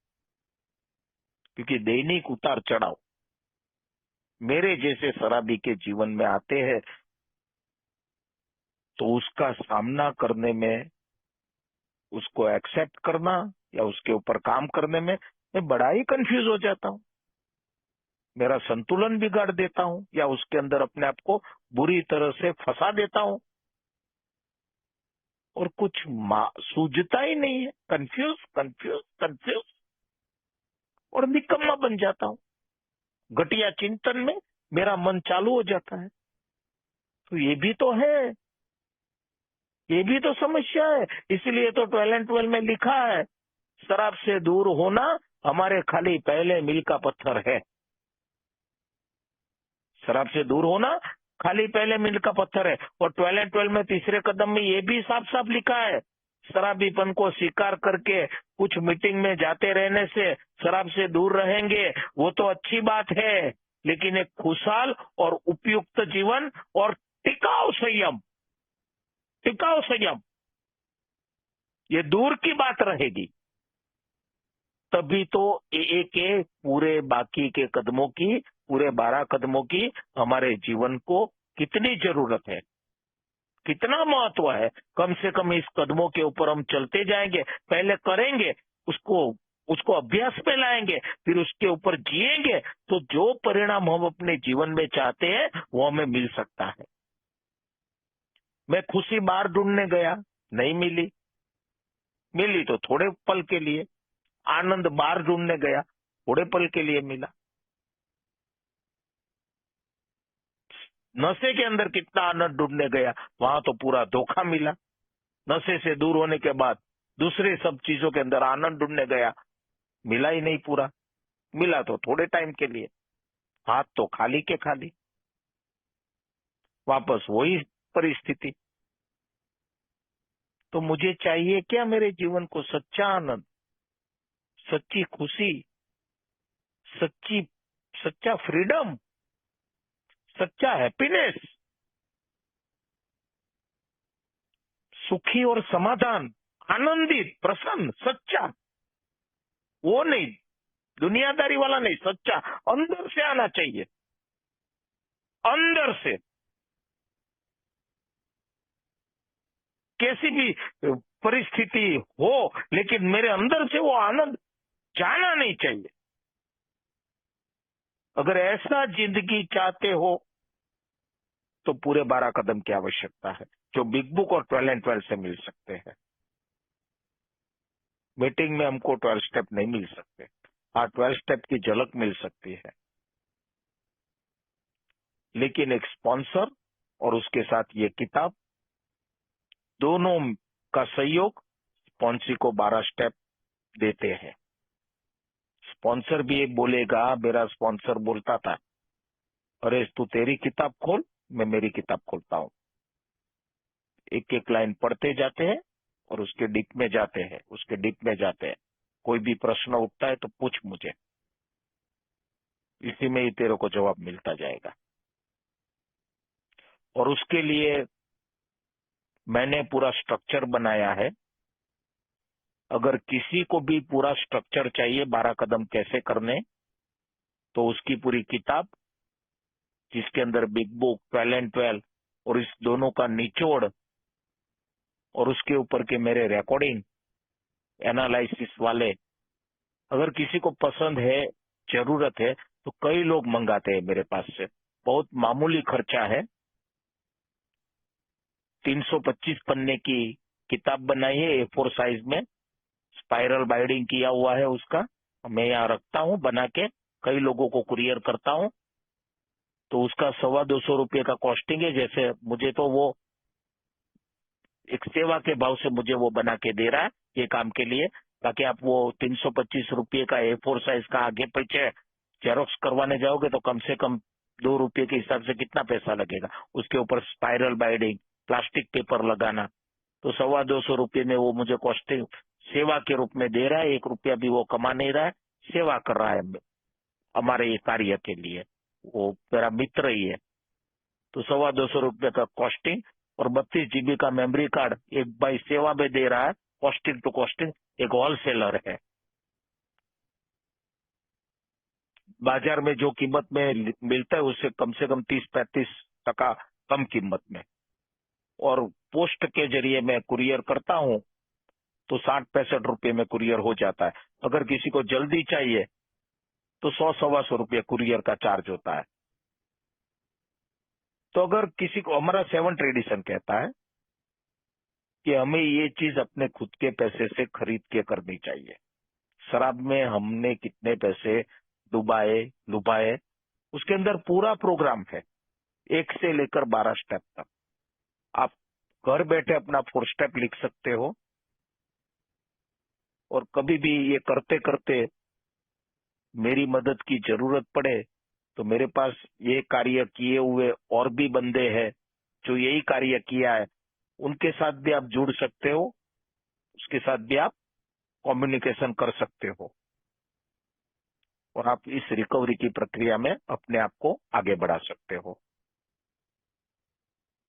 क्योंकि दैनिक उतार चढ़ाव मेरे जैसे शराबी के जीवन में आते हैं, तो उसका सामना करने में, उसको एक्सेप्ट करना या उसके ऊपर काम करने में मैं बड़ा ही कंफ्यूज हो जाता हूं। मेरा संतुलन बिगाड़ देता हूं, या उसके अंदर अपने आप को बुरी तरह से फंसा देता हूं, और कुछ सूझता ही नहीं है। कंफ्यूज कंफ्यूज कंफ्यूज, और निकम्मा बन जाता हूं। घटिया चिंतन में मेरा मन चालू हो जाता है। तो ये भी तो है, ये भी तो समस्या है। इसलिए तो 12 एंड 12 में लिखा है, शराब से दूर होना हमारे खाली पहले मील का पत्थर है। शराब से दूर होना खाली पहले मील का पत्थर है। और 12 एंड 12 में तीसरे कदम में ये भी साफ साफ लिखा है, शराबीपन को स्वीकार करके कुछ मीटिंग में जाते रहने से शराब से दूर रहेंगे, वो तो अच्छी बात है। लेकिन एक खुशहाल और उपयुक्त जीवन और टिकाऊ संयम, ये दूर की बात रहेगी। तभी तो ए के पूरे बाकी के कदमों की, पूरे 12 कदमों की हमारे जीवन को कितनी जरूरत है, कितना महत्व है। कम से कम इस कदमों के ऊपर हम चलते जाएंगे, पहले करेंगे, उसको अभ्यास में लाएंगे, फिर उसके ऊपर जिएंगे, तो जो परिणाम हम अपने जीवन में चाहते हैं वो हमें मिल सकता है। मैं खुशी बाहर ढूंढने गया, नहीं मिली। मिली तो थोड़े पल के लिए। आनंद बाहर ढूंढने गया, थोड़े पल के लिए मिला। नशे के अंदर कितना आनंद ढूंढने गया, वहां तो पूरा धोखा मिला। नशे से दूर होने के बाद दूसरे सब चीजों के अंदर आनंद ढूंढने गया, मिला ही नहीं पूरा। मिला तो थोड़े टाइम के लिए, हाथ तो खाली के खाली, वापस वही परिस्थिति। तो मुझे चाहिए क्या मेरे जीवन को? सच्चा आनंद, सच्ची खुशी, सच्चा फ्रीडम, सच्चा हैप्पीनेस, सुखी और समाधान, आनंदित, प्रसन्न, सच्चा। वो नहीं, दुनियादारी वाला नहीं, सच्चा अंदर से आना चाहिए, अंदर से। कैसी भी परिस्थिति हो, लेकिन मेरे अंदर से वो आनंद जाना नहीं चाहिए। अगर ऐसा जिंदगी चाहते हो तो पूरे 12 कदम की आवश्यकता है, जो बिग बुक और 12 एंड 12 से मिल सकते हैं। मीटिंग में हमको 12 स्टेप नहीं मिल सकते। हाँ, 12 स्टेप की झलक मिल सकती है, लेकिन एक स्पॉन्सर और उसके साथ ये किताब, दोनों का सहयोग स्पॉन्सी को 12 स्टेप देते हैं। स्पॉन्सर भी एक बोलेगा, मेरा स्पॉन्सर बोलता था, अरे तू तेरी किताब खोल, मैं मेरी किताब खोलता हूँ। एक एक लाइन पढ़ते जाते हैं और उसके डीप में जाते हैं, उसके डीप में जाते हैं। कोई भी प्रश्न उठता है तो पूछ मुझे, इसी में ही तेरे को जवाब मिलता जाएगा। और उसके लिए मैंने पूरा स्ट्रक्चर बनाया है। अगर किसी को भी पूरा स्ट्रक्चर चाहिए 12 कदम कैसे करने, तो उसकी पूरी किताब, जिसके अंदर बिग बुक, 12 एंड 12 और इस दोनों का निचोड़ और उसके ऊपर के मेरे रिकॉर्डिंग एनालिसिस वाले, अगर किसी को पसंद है, जरूरत है, तो कई लोग मंगाते हैं मेरे पास से। बहुत मामूली खर्चा है। 325 पन्ने की किताब बनाई है, A4 साइज में, स्पाइरल बाइंडिंग किया हुआ है उसका। मैं यहाँ रखता हूँ बना के, कई लोगों को कुरियर करता हूँ, तो उसका 225 रुपये का कॉस्टिंग है। जैसे मुझे तो वो एक सेवा के भाव से मुझे वो बना के दे रहा है ये काम के लिए, ताकि आप वो 325 रुपये का A4 साइज का आगे पीछे जेरोक्स करवाने जाओगे तो कम से कम 2 रुपये के हिसाब से कितना पैसा लगेगा। उसके ऊपर स्पाइरल बाइंडिंग, प्लास्टिक पेपर लगाना, तो 225 रुपये में वो मुझे कॉस्टिंग सेवा के रूप में दे रहा है। 1 रुपया भी वो कमा नहीं रहा है, सेवा कर रहा है हमारे ये कार्य के लिए। वो मेरा मित्र ही है। तो 225 रुपये का कॉस्टिंग और 32 GB का मेमोरी कार्ड एक भाई सेवा में दे रहा है, कॉस्टिंग टू कॉस्टिंग। एक होलसेलर है, बाजार में जो कीमत में मिलता है उससे कम से कम 30-35% कम कीमत में। और पोस्ट के जरिए मैं कुरियर करता हूं तो 60-65 रुपये में कुरियर हो जाता है। अगर किसी को जल्दी चाहिए तो 100-125 रुपये कुरियर का चार्ज होता है। तो अगर किसी को, हमारा 7 ट्रेडिशन कहता है कि हमें ये चीज अपने खुद के पैसे से खरीद के करनी चाहिए। शराब में हमने कितने पैसे डुबाए लुभाए, उसके अंदर पूरा प्रोग्राम है, 1 से लेकर 12 स्टेप तक। आप घर बैठे अपना 4 स्टेप लिख सकते हो, और कभी भी ये करते करते मेरी मदद की जरूरत पड़े तो मेरे पास ये कार्य किए हुए और भी बंदे हैं जो यही कार्य किया है, उनके साथ भी आप जुड़ सकते हो, उसके साथ भी आप कम्युनिकेशन कर सकते हो, और आप इस रिकवरी की प्रक्रिया में अपने आप को आगे बढ़ा सकते हो।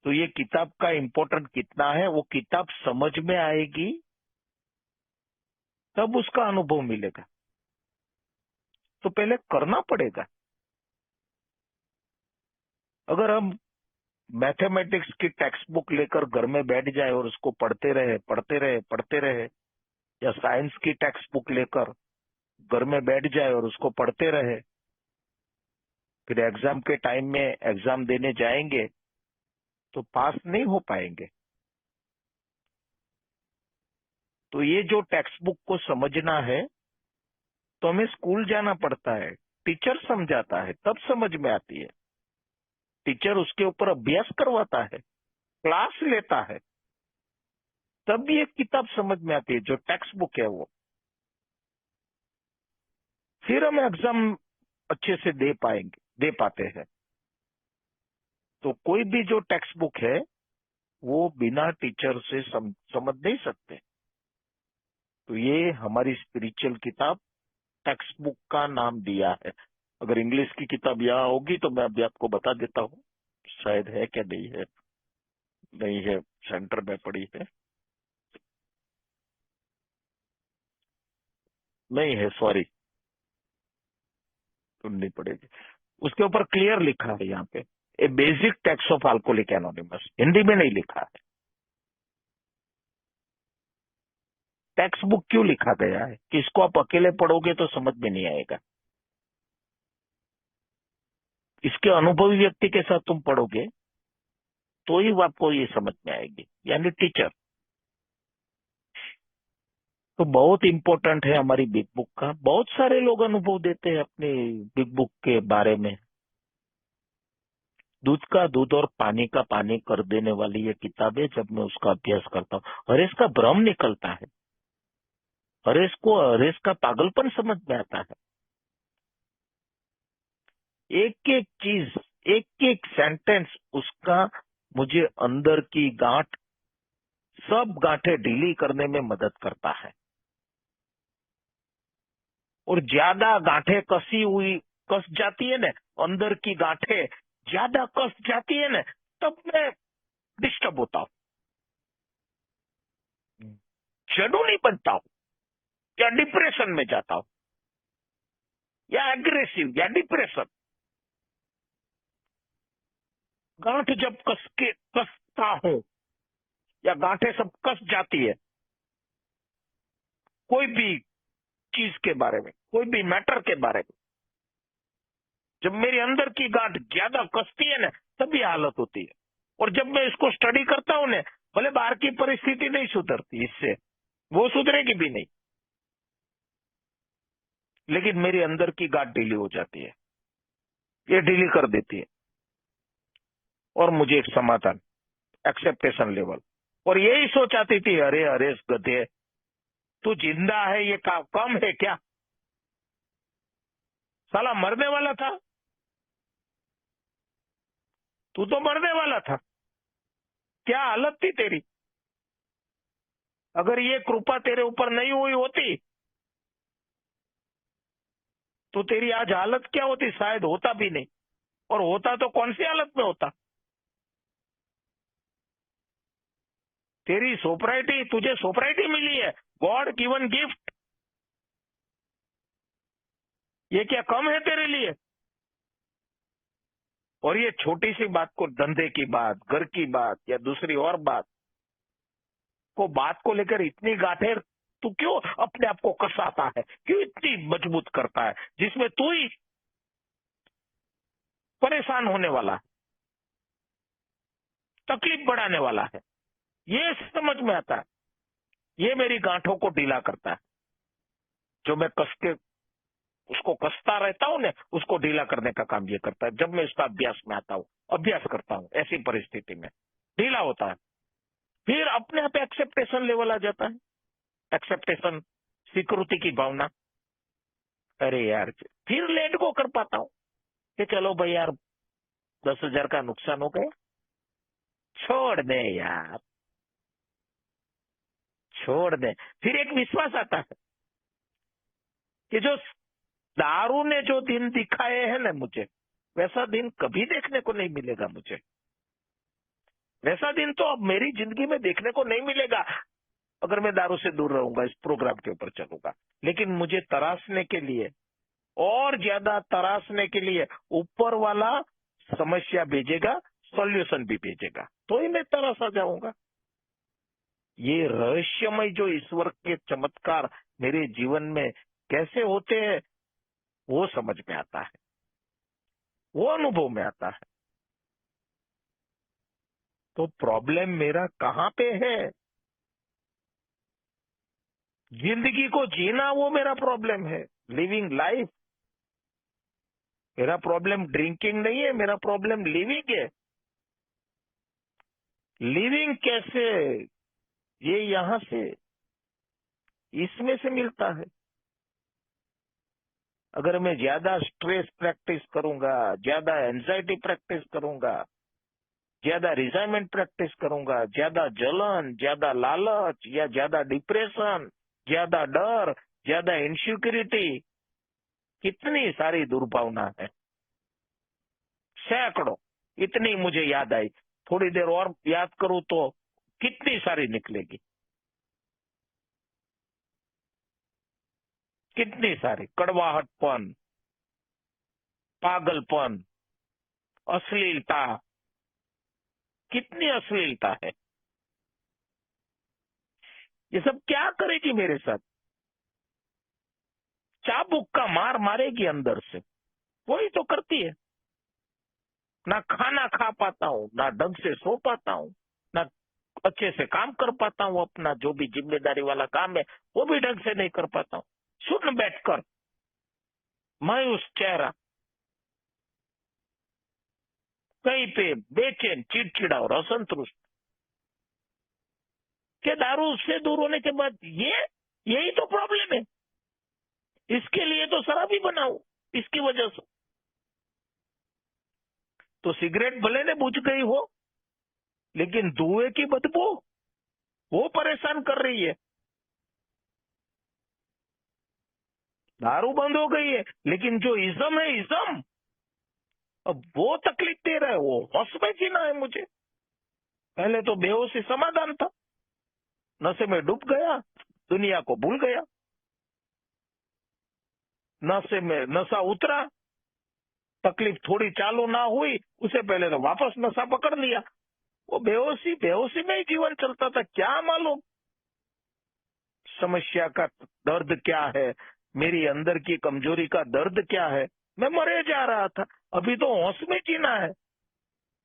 तो ये किताब का इम्पोर्टेंट कितना है, वो किताब समझ में आएगी तब उसका अनुभव मिलेगा। तो पहले करना पड़ेगा। अगर हम मैथमेटिक्स की टेक्स्ट बुक लेकर घर में बैठ जाए और उसको पढ़ते रहे, या साइंस की टेक्स्ट बुक लेकर घर में बैठ जाए और उसको पढ़ते रहे, फिर एग्जाम के टाइम में एग्जाम देने जाएंगे तो पास नहीं हो पाएंगे। तो ये जो टेक्स्ट बुक को समझना है तो हमें स्कूल जाना पड़ता है, टीचर समझाता है तब समझ में आती है। टीचर उसके ऊपर अभ्यास करवाता है, क्लास लेता है, तब ये किताब समझ में आती है जो टेक्स्ट बुक है वो। फिर हम एग्जाम अच्छे से दे पाते हैं। तो कोई भी जो टेक्स्ट बुक है वो बिना टीचर से समझ नहीं सकते। तो ये हमारी स्पिरिचुअल किताब टेक्स्ट बुक का नाम दिया है। अगर इंग्लिश की किताब यहाँ होगी तो मैं अभी आपको बता देता हूँ, शायद है क्या, नहीं है, नहीं है, सेंटर में पड़ी है, नहीं है, सॉरी, ढूंढनी पड़ेगी। उसके ऊपर क्लियर लिखा है यहाँ पे, a basic text of alcoholic anonymous, Hindi में नहीं लिखा है। टेक्स्ट बुक क्यों लिखा गया है कि इसको आप अकेले पढ़ोगे तो समझ में नहीं आएगा, इसके अनुभवी व्यक्ति के साथ तुम पढ़ोगे तो ही आपको ये समझ में आएगी, यानी टीचर। तो बहुत इम्पोर्टेंट है हमारी बिग बुक का। बहुत सारे लोग अनुभव देते हैं अपनी बिग बुक के बारे में। दूध का दूध और पानी का पानी कर देने वाली ये किताब है। जब मैं उसका अभ्यास करता हूँ, हरेश का भ्रम निकलता है, हरेश का पागलपन समझ में आता है। एक एक चीज, एक एक सेंटेंस उसका मुझे अंदर की गांठ, सब गांठें ढीली करने में मदद करता है। और ज्यादा गांठें कस जाती है ना, अंदर की गांठें ज्यादा कस जाती है ना, तब मैं डिस्टर्ब होता हूँ, जड़ू नहीं बनता हूँ, या डिप्रेशन में जाता हूँ, या एग्रेसिव या डिप्रेशन। गांठ जब कसता हूं, या गांठें सब कस जाती है कोई भी चीज के बारे में, कोई भी मैटर के बारे में, जब मेरे अंदर की गांठ ज्यादा कसती है ना, तभी हालत होती है। और जब मैं इसको स्टडी करता हूं ना, भले बाहर की परिस्थिति नहीं सुधरती इससे, वो सुधरेगी भी नहीं, लेकिन मेरे अंदर की गांठ ढीली हो जाती है, ये ढीली कर देती है। और मुझे एक समाधान, एक्सेप्टेशन लेवल। और यही सोच आती थी, अरे अरे गधे, तू जिंदा है ये कम है क्या? साला मरने वाला था, तू तो मरने वाला था। क्या हालत थी तेरी? अगर ये कृपा तेरे ऊपर नहीं हुई होती तो तेरी आज हालत क्या होती? शायद होता भी नहीं। और होता तो कौन सी हालत में होता? तेरी सोपराइटी, तुझे सोपराइटी मिली है, गॉड गिवन गिफ्ट। ये क्या कम है तेरे लिए? और ये छोटी सी बात को, धंधे की बात, घर की बात, या दूसरी और बात को लेकर इतनी गांठें तू क्यों अपने आप को कसाता है? क्यों इतनी मजबूत करता है, जिसमें तू ही परेशान होने वाला है, तकलीफ बढ़ाने वाला है? ये समझ में आता है। ये मेरी गांठों को ढीला करता है। जो मैं कस के उसको कसता रहता हूं ना, उसको ढीला करने का काम ये करता है। जब मैं इसका अभ्यास में आता हूं, अभ्यास करता हूं, ऐसी परिस्थिति में ढीला होता है। फिर अपने आप एक्सेप्टेशन लेवल आ जाता है। एक्सेप्टेशन, स्वीकृति की भावना। अरे यार, फिर लेट गो कर पाता हूं कि चलो भाई यार, 10,000 का नुकसान हो गया, छोड़ दे यार, छोड़ दे। फिर एक विश्वास आता है कि जो दारू ने जो दिन दिखाए हैं ना मुझे, वैसा दिन कभी देखने को नहीं मिलेगा मुझे। वैसा दिन तो अब मेरी जिंदगी में देखने को नहीं मिलेगा अगर मैं दारू से दूर रहूंगा, इस प्रोग्राम के ऊपर चलूंगा। लेकिन मुझे तराशने के लिए, और ज्यादा तराशने के लिए ऊपर वाला समस्या भेजेगा, सॉल्यूशन भी भेजेगा, तो ही मैं तराश आ जाऊंगा। ये रहस्यमय जो ईश्वर के चमत्कार मेरे जीवन में कैसे होते हैं, वो समझ में आता है, वो अनुभव में आता है। तो प्रॉब्लम मेरा कहाँ पे है? जिंदगी को जीना वो मेरा प्रॉब्लम है, लिविंग लाइफ। मेरा प्रॉब्लम ड्रिंकिंग नहीं है, मेरा प्रॉब्लम लिविंग है। लिविंग कैसे? ये यहां से, इसमें से मिलता है। अगर मैं ज्यादा स्ट्रेस प्रैक्टिस करूंगा, ज्यादा एंजाइटी प्रैक्टिस करूंगा, ज्यादा रिजाइनमेंट प्रैक्टिस करूंगा, ज्यादा जलन, ज्यादा लालच, या ज्यादा डिप्रेशन, ज्यादा डर, ज्यादा इनसिक्योरिटी, कितनी सारी दुर्भावना है, सैकड़ों। इतनी मुझे याद आई, थोड़ी देर और याद करूं तो कितनी सारी निकलेगी, कितनी सारी। कड़वाहटपन, पागलपन, अश्लीलता, कितनी अश्लीलता है। ये सब क्या करेगी मेरे साथ? चाबुक का मार मारेगी अंदर से। वही तो करती है। ना खाना खा पाता हूँ, ना ढंग से सो पाता हूँ, ना अच्छे से काम कर पाता हूँ, अपना जो भी जिम्मेदारी वाला काम है वो भी ढंग से नहीं कर पाता हूँ। सुन बैठकर मायूस चेहरा, कहीं पे बेचैन, चिड़चिड़ा और असंतुष्ट, कि दारू से दूर होने के बाद यही तो प्रॉब्लम है। इसके लिए तो शराबी बना हूं, इसकी वजह से। तो सिगरेट भले ने बुझ गई हो, लेकिन धुएं की बदबू वो परेशान कर रही है। दारू बंद हो गई है, लेकिन जो इज्म है, इज्म अब वो तकलीफ दे रहा है, वो होश में जीना है मुझे। पहले तो बेहोशी समाधान था, नशे में डूब गया, दुनिया को भूल गया। नशे में नशा उतरा, तकलीफ थोड़ी चालू ना हुई, उसे पहले तो वापस नशा पकड़ लिया। वो बेहोशी बेहोशी में ही जीवन चलता था। क्या मालूम समस्या का दर्द क्या है, मेरी अंदर की कमजोरी का दर्द क्या है। मैं मरे जा रहा था, अभी तो होश में जीना है।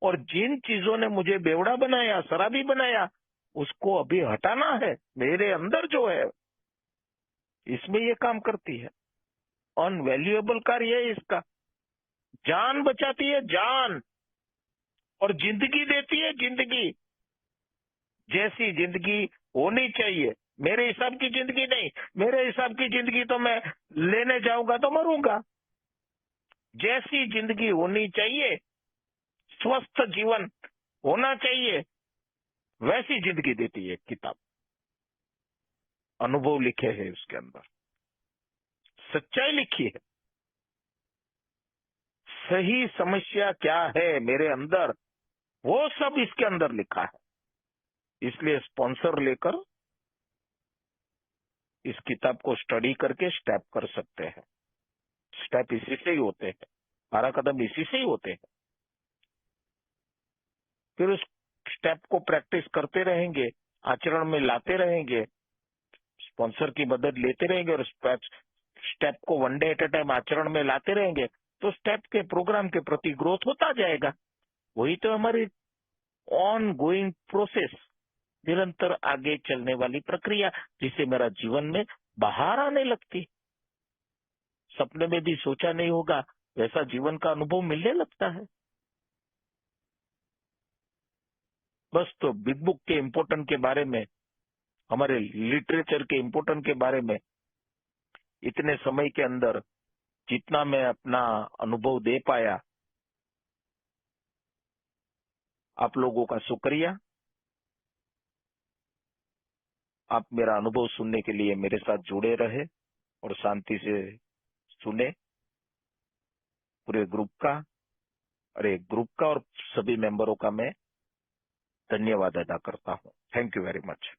और जिन चीजों ने मुझे बेवड़ा बनाया, शराबी बनाया, उसको अभी हटाना है। मेरे अंदर जो है, इसमें ये काम करती है। अनवैल्यूएबल कार्य है इसका। जान बचाती है, जान, और जिंदगी देती है, जिंदगी जैसी जिंदगी होनी चाहिए। मेरे हिसाब की जिंदगी नहीं, मेरे हिसाब की जिंदगी तो मैं लेने जाऊंगा तो मरूंगा। जैसी जिंदगी होनी चाहिए, स्वस्थ जीवन होना चाहिए, वैसी जिंदगी देती है किताब। अनुभव लिखे हैं उसके अंदर, सच्चाई लिखी है। सही समस्या क्या है मेरे अंदर, वो सब इसके अंदर लिखा है। इसलिए स्पॉन्सर लेकर इस किताब को स्टडी करके स्टेप कर सकते हैं। स्टेप इसी से ही होते हैं, 12 कदम इसी से ही होते हैं। फिर उस स्टेप को प्रैक्टिस करते रहेंगे, आचरण में लाते रहेंगे, स्पॉन्सर की मदद लेते रहेंगे, और स्टेप को one day at A time आचरण में लाते रहेंगे, तो स्टेप के प्रोग्राम के प्रति ग्रोथ होता जाएगा। वही तो हमारी ऑन गोइंग प्रोसेस, निरंतर आगे चलने वाली प्रक्रिया, जिसे मेरा जीवन में बाहर आने लगती। सपने में भी सोचा नहीं होगा वैसा जीवन का अनुभव मिलने लगता है। बस तो बिग बुक के इम्पोर्टेंट के बारे में, हमारे लिटरेचर के इम्पोर्टेंट के बारे में इतने समय के अंदर जितना मैं अपना अनुभव दे पाया, आप लोगों का शुक्रिया। आप मेरा अनुभव सुनने के लिए मेरे साथ जुड़े रहे और शांति से सुने। पूरे ग्रुप का, और सभी मेंबरों का मैं धन्यवाद अदा करता हूं। Thank you very much.